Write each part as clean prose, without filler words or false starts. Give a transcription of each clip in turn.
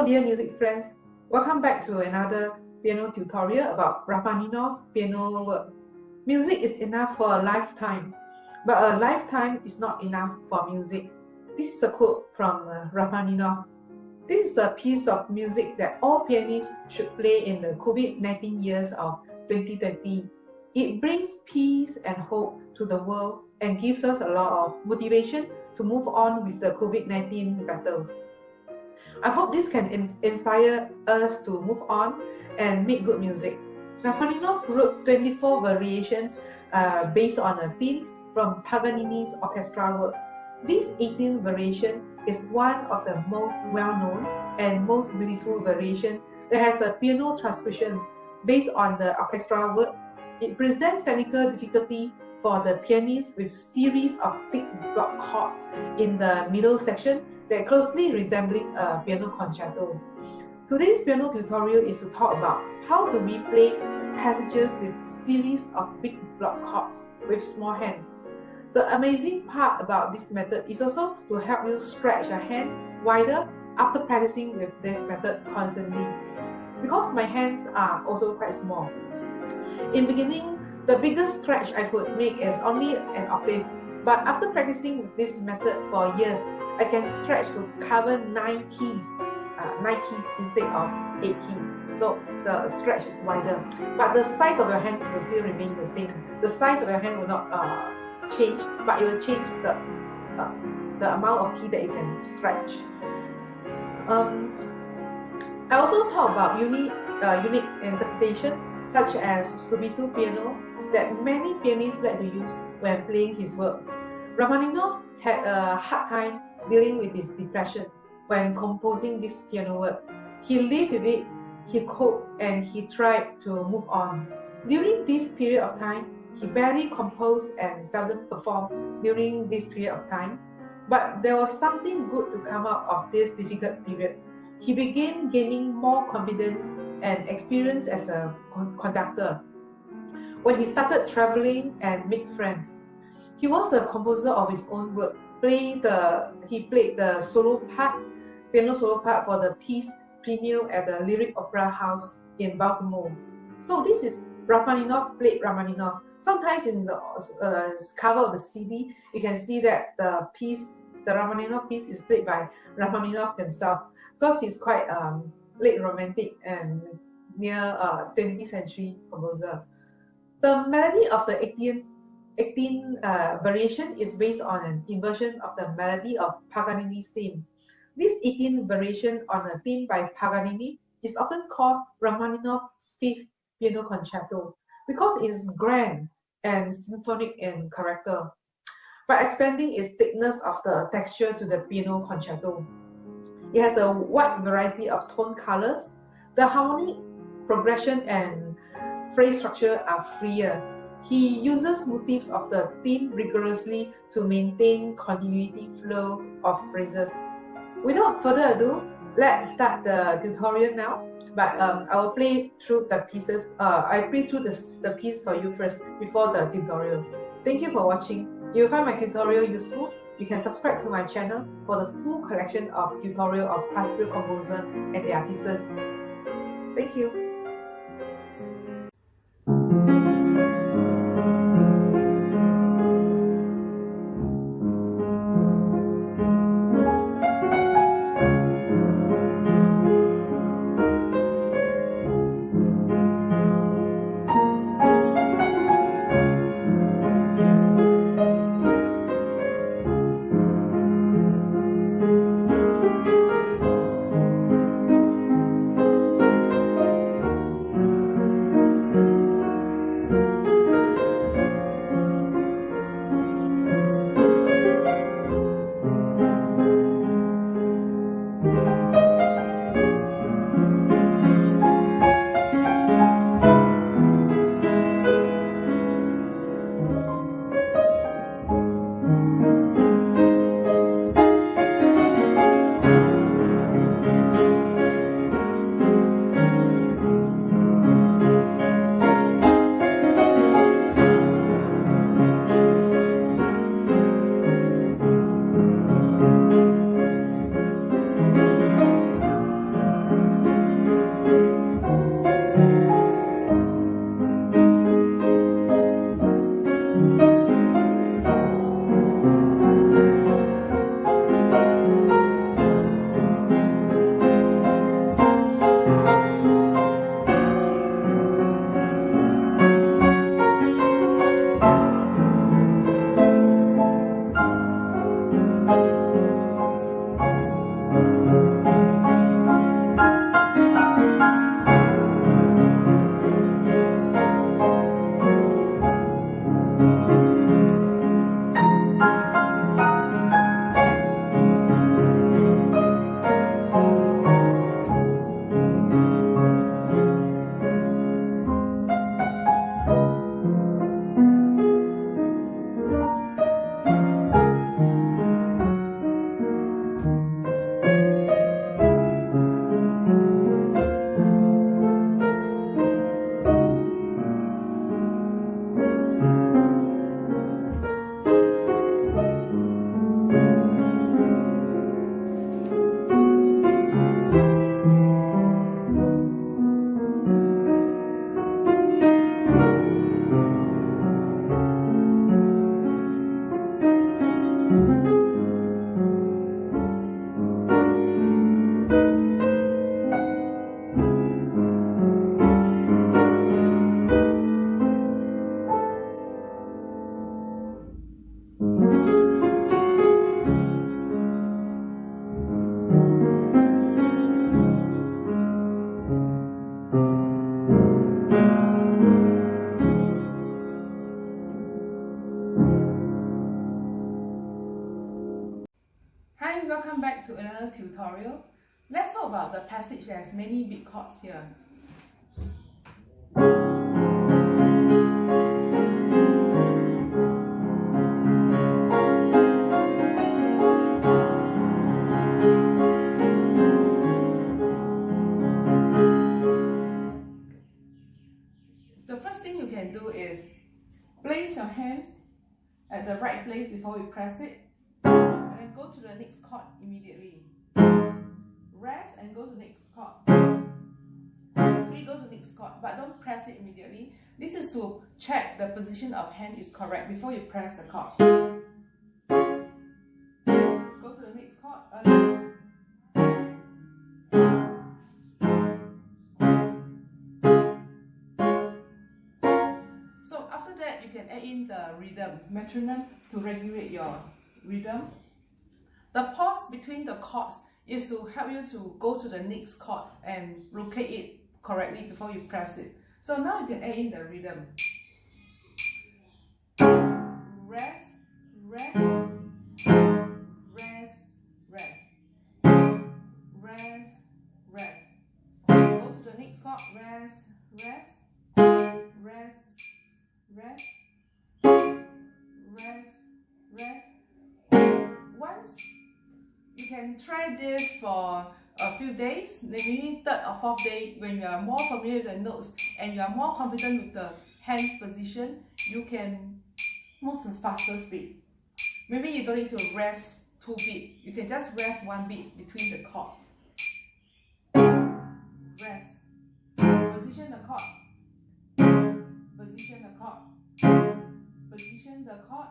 dear music friends, welcome back to another piano tutorial about Rachmaninoff piano work. Music is enough for a lifetime, but a lifetime is not enough for music. This is a quote from Rachmaninoff. This is a piece of music that all pianists should play in the COVID-19 years of 2020. It brings peace and hope to the world and gives us a lot of motivation to move on with the COVID-19 battles. I hope this can inspire us to move on and make good music. Rachmaninoff wrote 24 variations based on a theme from Paganini's orchestra work. This 18th variation is one of the most well-known and most beautiful variation that has a piano transcription based on the orchestra work. It presents technical difficulty for the pianist with series of thick block chords in the middle section that closely resembling a piano concerto. Today's piano tutorial is to talk about how do we play passages with series of big block chords with small hands. The amazing part about this method is also to help you stretch your hands wider after practicing with this method constantly. Because my hands are also quite small. In beginning, the biggest stretch I could make is only an octave, but after practicing with this method for years, I can stretch to cover 9 keys instead of 8 keys. So the stretch is wider, but the size of your hand will still remain the same. The size of your hand will not change, but it will change the amount of key that you can stretch. I also talk about unique interpretation such as subito piano that many pianists like to use when playing his work. Rachmaninoff had a hard time dealing with his depression when composing this piano work. He lived with it, he coped, and he tried to move on. During this period of time, he barely composed and seldom performed during this period of time. But there was something good to come out of this difficult period. He began gaining more confidence and experience as a conductor. When he started traveling and make friends, he was the composer of his own work. He played the piano solo part for the piece premiere at the Lyric Opera House in Baltimore. So this is Rachmaninoff played Rachmaninoff. Sometimes in the cover of the CD, you can see that the Rachmaninoff piece is played by Rachmaninoff himself, because he's quite late romantic and near 20th century composer. The melody of the 18th variation is based on an inversion of the melody of Paganini's theme. This 18th variation on a theme by Paganini is often called Rachmaninoff's 5th piano concerto because it is grand and symphonic in character, by expanding its thickness of the texture to the piano concerto. It has a wide variety of tone colors. The harmonic progression and phrase structure are freer. He uses motifs of the theme rigorously to maintain continuity flow of phrases. Without further ado, let's start the tutorial now. But I will play through the pieces. I play through the piece for you first before the tutorial. Thank you for watching. If you find my tutorial useful, you can subscribe to my channel for the full collection of tutorial of classical composers and their pieces. Thank you. welcome back to another tutorial. Let's talk about the passage that has many big chords here. The first thing you can do is place your hands at the right place before you press it, and then go to the next chord immediately. Rest and go to the next chord. Quickly go to the next chord, but don't press it immediately. This is to check the position of hand is correct before you press the chord. Go to the next chord. So after that, you can add in the rhythm, metronome, to regulate your rhythm. The pause between the chords is to help you to go to the next chord and locate it correctly before you press it. So now you can add in the rhythm. Rest, rest, rest, rest, rest, rest. Go to the next chord, rest, rest, rest, rest, rest, rest. Once you can try this for a few days, maybe third or fourth day, when you are more familiar with the notes and you are more confident with the hands position, you can move to faster speed. Maybe you don't need to rest 2 beats, you can just rest 1 beat between the chords. Rest. Position the chord. Position the chord. Position the chord.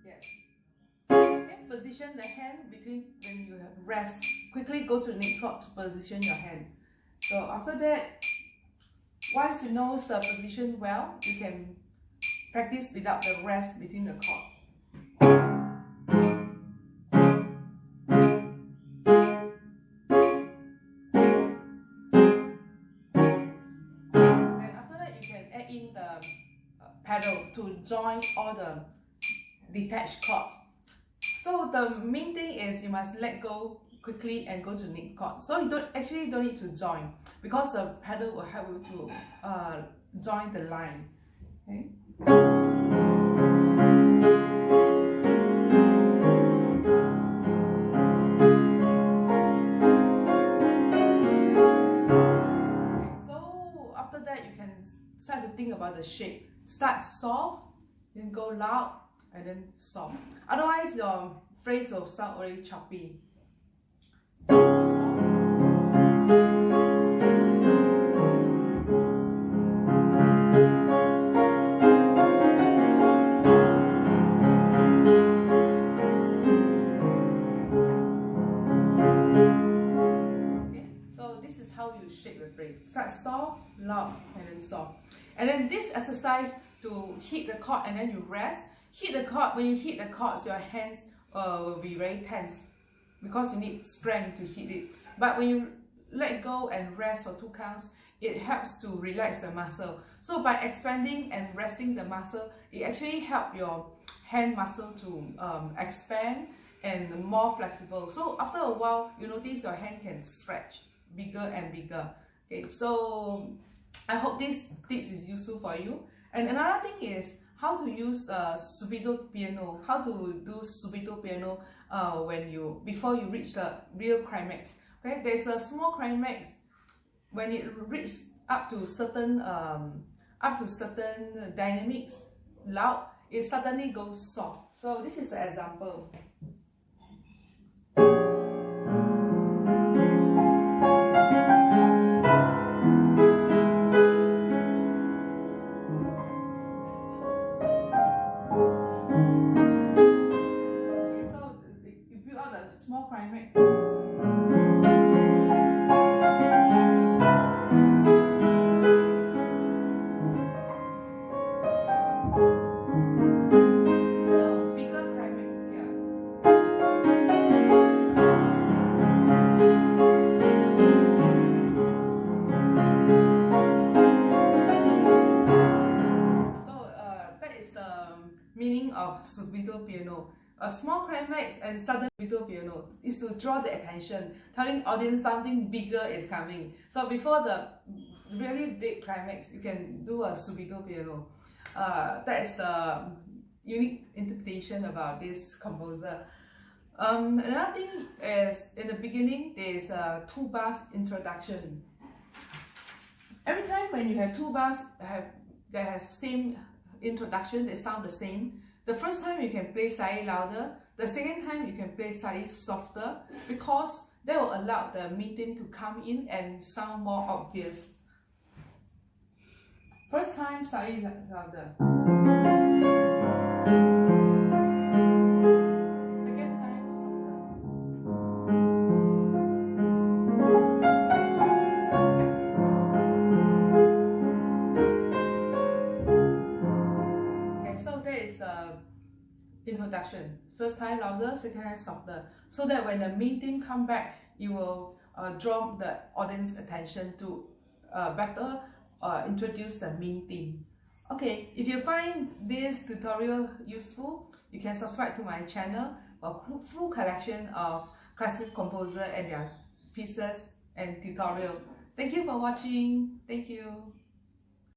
Yes. Position the hand between when you have rest. Quickly go to the next chord to position your hand. So after that, once you know the position well, you can practice without the rest between the chord. Then after that, you can add in the pedal to join all the detached chords. So the main thing is you must let go quickly and go to the next chord. So you don't need to join, because the pedal will help you to join the line. Okay. So after that, you can start to think about the shape. Start soft, then go loud, and then soft. Otherwise, your phrase will sound very choppy. Okay, so this is how you shape the phrase. Start soft, loud, and then soft. And then this exercise to hit the chord and then you rest. Hit the chord. When you hit the chords, your hands will be very tense because you need strength to hit it. But when you let go and rest for 2 counts, it helps to relax the muscle. So by expanding and resting the muscle, it actually helps your hand muscle to expand and more flexible. So after a while, you notice your hand can stretch bigger and bigger. Okay, so I hope this tips is useful for you. And another thing is how to use subito piano. How to do subito piano before you reach the real climax. Okay, there's a small climax. When it reaches up to certain dynamics, loud, it suddenly goes soft. So this is the example. Small climax. No, bigger climax here. So that is the meaning of subito piano. a small climax and sudden subito piano is to draw the attention, telling audience something bigger is coming. So before the really big climax, you can do a subito piano. That is the unique interpretation about this composer. Another thing is, in the beginning, there's a 2 bars introduction. Every time when you have 2 bars that has same introduction, they sound the same. The first time you can play slightly louder, the second time you can play slightly softer, because that will allow the mid-theme to come in and sound more obvious. First time slightly louder. Second time softer. Okay, so that is the introduction. First time louder, second time softer. So that when the main theme come back, you will draw the audience attention to better introduce the main theme. Okay, if you find this tutorial useful, you can subscribe to my channel for full collection of classical composer and their pieces and tutorial. Thank you for watching. Thank you.